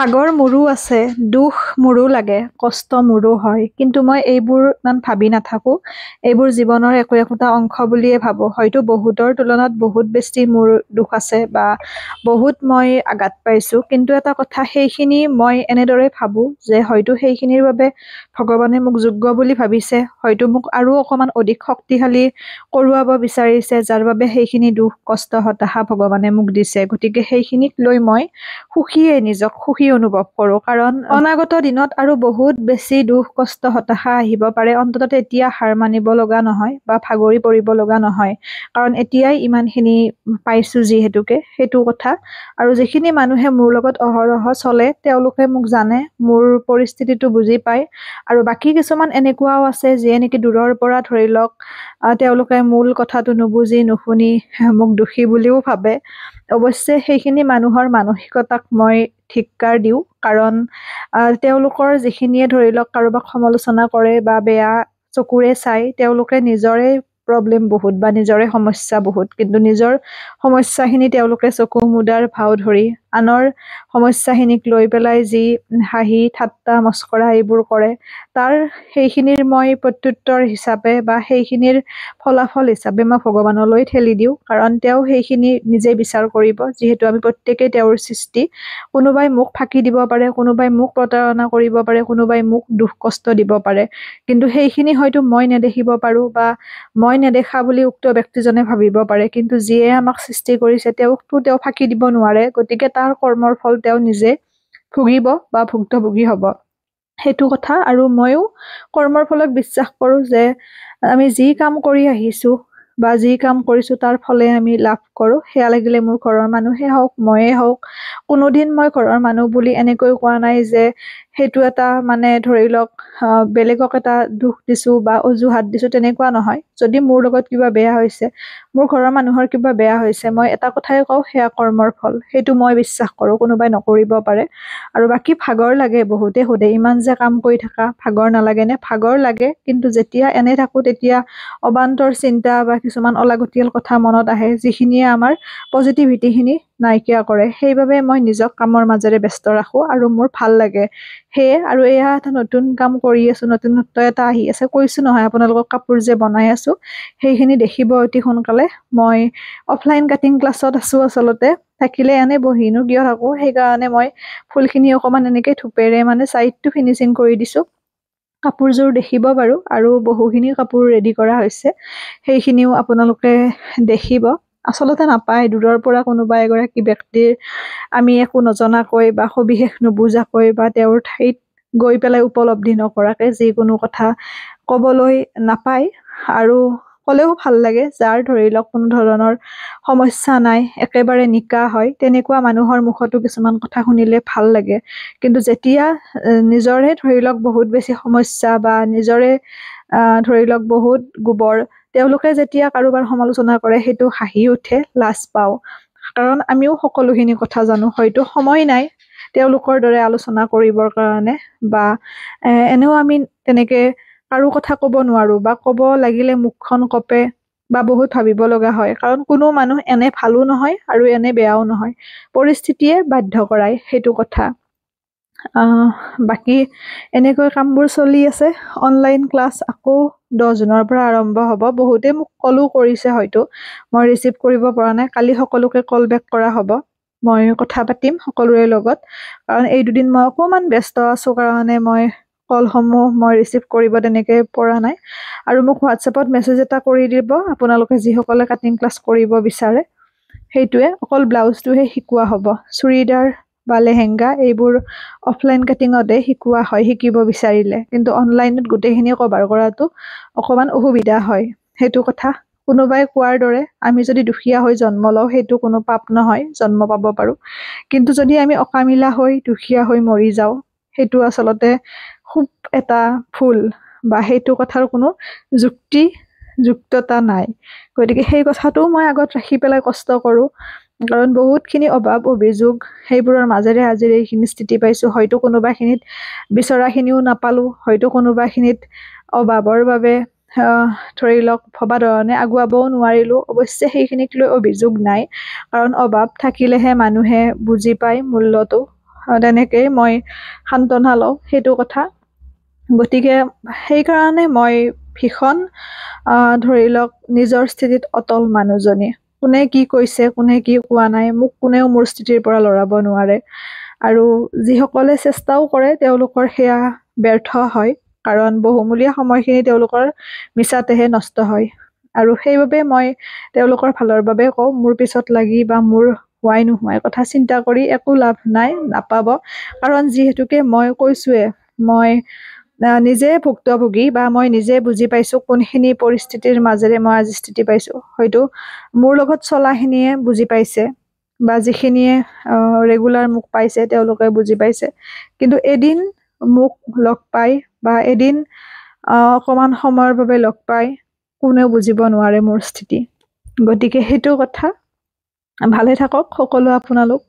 ভাগৰ মোৰো আছে, দুখ মোৰো লাগে, কষ্ট মোৰো হয়, কিন্তু মই এইবোৰ ইমান ভাবি নাথাকো। এইবোৰ জীৱনৰ একোটা অংশ বুলিয়ে ভাবো। হয়তো বহুতৰ তুলনাত বহুত বেছি মোৰ দুখ আছে বা বহুত মই আঘাত পাইছো, কিন্তু এটা কথা, সেইখিনি মই এনেদৰে ভাবো যে হয়তো সেইখিনিৰ বাবে ভগৱানে মোক যোগ্য বুলি ভাবিছে, হয়তো মোক আৰু অকমান অধিক শক্তিশালী কৰোৱাব বিচাৰিছে, যাৰ বাবে সেইখিনি দুখ কষ্ট হতাশা ভগৱানে মোক দিছে। গতিকে সেইখিনিক লৈ মই নিজক সুখী অনুভৱ কৰোঁ, কাৰণ অনাগত দিনত আৰু বহুত বেছি দুখ কষ্ট হতাশা আহিব পাৰে। অন্ততঃ এতিয়া হাৰ মানিব লগা নহয় বা ভাগৰি পৰিব লগা নহয়, কাৰণ এতিয়াই ইমানখিনি পাইছো যিহেতুকে, সেইটো কথা। আৰু যিখিনি মানুহে মোৰ লগত অহৰহ চলে তেওঁলোকে মোক জানে, মোৰ পৰিস্থিতিটো বুজি পায়। আৰু বাকী কিছুমান এনেকুৱাও আছে যিয়ে নেকি দূৰৰ পৰা ধৰি লওক তেওঁলোকে মূল কথাটো নুবুজি নুশুনি মোক দোষী বুলিও ভাবে। অৱশ্যে সেইখিনি মানুহৰ মানসিকতাক মই ধিক্কাৰ দিওঁ, কাৰণ তেওঁলোকৰ যিখিনিয়ে ধৰি লওক কাৰোবাক সমালোচনা কৰে বা বেয়া চকুৰে চাই, তেওঁলোকে নিজৰে প্ৰব্লেম বহুত বা নিজৰে সমস্যা বহুত, কিন্তু নিজৰ সমস্যাখিনি তেওঁলোকে চকু মুদাৰ ভাও ধৰি আনৰ সমস্যাখিনিক লৈ পেলাই যি হাঁহি ঠাট্টা মস্কৰা এইবোৰ কৰে, তাৰ সেইখিনিৰ মই প্ৰত্যুত্তৰ হিচাপে বা সেইখিনিৰ ফলাফল হিচাপে মই ভগৱানলৈ ঠেলি দিওঁ, কাৰণ তেওঁ সেইখিনি নিজে বিচাৰ কৰিব। যিহেতু আমি প্ৰত্যেকেই তেওঁৰ সৃষ্টি, কোনোবাই মোক ফাঁকি দিব পাৰে, কোনোবাই মোক প্ৰতাৰণা কৰিব পাৰে, কোনোবাই মোক দুখ কষ্ট দিব পাৰে, কিন্তু সেইখিনি হয়তো মই নেদেখিব পাৰো বা মই নেদেখা বুলি উক্ত ব্যক্তিজনে ভাবিব পাৰে, কিন্তু যিয়ে আমাক সৃষ্টি কৰিছে তেওঁকতো তেওঁ ফাঁকি দিব নোৱাৰে। গতিকে তাৰ কৰ্মৰ ফল তেওঁ নিজে ভুগিব বা ভুক্তভোগী হ'ব, সেইটো কথা। আৰু ময়ো কৰ্মৰ ফলক বিশ্বাস কৰো যে আমি যি কাম কৰি আহিছো বা যি কাম কৰিছো তাৰ ফলে আমি লাভ কৰো। সেয়া লাগিলে মোৰ ঘৰৰ মানুহে হওক, ময়ে হওক। কোনোদিন মই ঘৰৰ মানুহ বুলি এনেকৈ কোৱা নাই যে সেইটো এটা মানে ধৰি লওক বেলেগক এটা দুখ দিছো বা অজুহাত দিছো, তেনেকুৱা নহয়। যদি মোৰ লগত কিবা বেয়া হৈছে, মোৰ ঘৰৰ মানুহৰ কিবা বেয়া হৈছে, মই এটা কথাই কওঁ, সেয়া কৰ্মৰ ফল, সেইটো মই বিশ্বাস কৰো, কোনোবাই নকৰিব পাৰে। আৰু বাকী ভাগৰ লাগে, বহুতে সোধে ইমান যে কাম কৰি থাকা ভাগৰ নালাগে নে? ভাগৰ লাগে, কিন্তু যেতিয়া এনে থাকো তেতিয়া অবান্তৰ চিন্তা বা কিছুমান অলাগতিয়াল কথা মনত আহে, যিখিনিয়ে আমাৰ পজিটিভিটিখিনি নাইকিয়া কৰে। সেইবাবে মই নিজক কামৰ মাজেৰে ব্যস্ত ৰাখো আৰু মোৰ ভাল লাগে সেয়ে। আৰু এয়া এটা নতুন কাম কৰি আছো, নতুনত্ব এটা আহি আছে। কৈছো নহয় আপোনালোকক, কাপোৰ যে বনাই আছো সেইখিনি দেখিব অতি সোনকালে। মই অফলাইন কাটিং ক্লাছত আছো আচলতে, থাকিলে এনে বহিনো কিয় থাকো, সেইকাৰণে মই ফুলখিনি অকমান এনেকে ধূপেৰে মানে চাইডটো ফিনিচিং কৰি দিছো। কাপোৰযোৰ দেখিব বাৰু, আৰু বহুখিনি কাপোৰ ৰেডি কৰা হৈছে, সেইখিনিও আপোনালোকে দেখিব। আচলতে নাপায়, দূৰৰ পৰা কোনোবা এগৰাকী ব্যক্তিৰ আমি একো নজনাকৈ বা সবিশেষ নুবুজাকৈ বা তেওঁৰ ঠাইত গৈ পেলাই উপলব্ধি নকৰাকে যিকোনো কথা ক'বলৈ নাপায়। আৰু ক'লেও ভাল লাগে, যাৰ ধৰি লওক কোনো ধৰণৰ সমস্যা নাই, একেবাৰে নিকা হয়, তেনেকুৱা মানুহৰ মুখতো কিছুমান কথা শুনিলে ভাল লাগে। কিন্তু যেতিয়া নিজৰে ধৰি লওক বহুত বেছি সমস্যা বা নিজৰে ধৰি লওক বহুত গোবৰ, তেওঁলোকে যেতিয়া কাৰোবাৰ সমালোচনা কৰে, সেইটো হাঁহি উঠে, লাজ পাওঁ। কাৰণ আমিও সকলোখিনি কথা জানো, হয়তো সময় নাই তেওঁলোকৰ দৰে আলোচনা কৰিবৰ কাৰণে, বা এনেও আমি তেনেকে কাৰো কথা ক'ব নোৱাৰো, বা ক'ব লাগিলে মুখখন কপে বা বহুত ভাবিব লগা হয়, কাৰণ কোনো মানুহ এনে ভালো নহয় আৰু এনে বেয়াও নহয়, পৰিস্থিতিয়ে বাধ্য কৰায়, সেইটো কথা। বাকী এনেকৈ কামবোৰ চলি আছে। অনলাইন ক্লাছ আকৌ 10 জুনৰ পৰা আৰম্ভ হ'ব। বহুতে মোক কলো কৰিছে, হয়তো মই ৰিচিভ কৰিব পৰা নাই। কালি সকলোকে কল বেক কৰা হ'ব, মই কথা পাতিম সকলোৰে লগত, কাৰণ এই দুদিন মই অকণমান ব্যস্ত আছো কাৰণে মই কলসমূহ মই ৰিচিভ কৰিব তেনেকে পৰা নাই। আৰু মোক হোৱাটছএপত মেছেজ এটা কৰি দিব আপোনালোকে যিসকলে কাটিং ক্লাছ কৰিব বিচাৰে। সেইটোৱে, অকল ব্লাউজটোহে শিকোৱা হ'ব, চুৰিদাৰ বা লেহেংগা এইবোৰ অফলাইন কাটিঙতে শিকোৱা হয় শিকিব বিচাৰিলে, কিন্তু অনলাইনত গোটেইখিনি কভাৰ কৰাটো অকণমান অসুবিধা হয়, সেইটো কথা। কোনোবাই কোৱাৰ দৰে আমি যদি দুখীয়া হৈ জন্ম লওঁ সেইটো কোনো পাপ নহয়, জন্ম পাব পাৰো, কিন্তু যদি আমি অকামিলা হৈ দুখীয়া হৈ মৰি যাওঁ সেইটো আচলতে খুব এটা ভুল, বা সেইটো কথাৰ কোনো যুক্ততা নাই। গতিকে সেই কথাটো মই আগত ৰাখি পেলাই কষ্ট কৰোঁ, কাৰণ বহুতখিনি অভাৱ অভিযোগ সেইবোৰৰ মাজেৰে আজি এইখিনি স্থিতি পাইছো। হয়তো কোনোবাখিনিত বিচৰাখিনিও নাপালো, হয়তো কোনোবাখিনিত অভাৱৰ বাবে ধৰি লওক ভবা ধৰণে আগুৱাবও নোৱাৰিলো। অৱশ্যে সেইখিনিক লৈ অভিযোগ নাই, কাৰণ অভাৱ থাকিলেহে মানুহে বুজি পায় মূল্যটো, তেনেকেই মই সান্তনা লওঁ সেইটো কথা। গতিকে সেইকাৰণে মই ভীষণ ধৰি লওক নিজৰ স্থিতিত অটল মানুহজনী। কোনে কি কৈছে, কোনে কি কোৱা নাই, মোক কোনেও মোৰ স্থিতিৰ পৰা লৰাব নোৱাৰে। আৰু যিসকলে চেষ্টাও কৰে তেওঁলোকৰ সেয়া ব্যৰ্থ হয়, কাৰণ বহুমূলীয়া সময়খিনি তেওঁলোকৰ মিছাতেহে নষ্ট হয়। আৰু সেইবাবে মই তেওঁলোকৰ ভালৰ বাবে কওঁ, মোৰ পিছত লাগি বা মোৰ হোৱাই নোহোৱাই কথা চিন্তা কৰি একো লাভ নাই, নাপাব। কাৰণ যিহেতুকে মই কৈছোৱে, মই নিজে ভুক্তভোগী বা মই নিজে বুজি পাইছোঁ কোনখিনি পৰিস্থিতিৰ মাজেৰে মই আজি স্থিতি পাইছোঁ। হয়তো মোৰ লগত চলাখিনিয়ে বুজি পাইছে বা যিখিনিয়ে ৰেগুলাৰ মোক পাইছে তেওঁলোকে বুজি পাইছে, কিন্তু এদিন মোক লগ পাই বা এদিন অকণমান সময়ৰ বাবে লগ পাই কোনেও বুজিব নোৱাৰে মোৰ স্থিতি। গতিকে সেইটো কথা। ভালে থাকক সকলো আপোনালোক।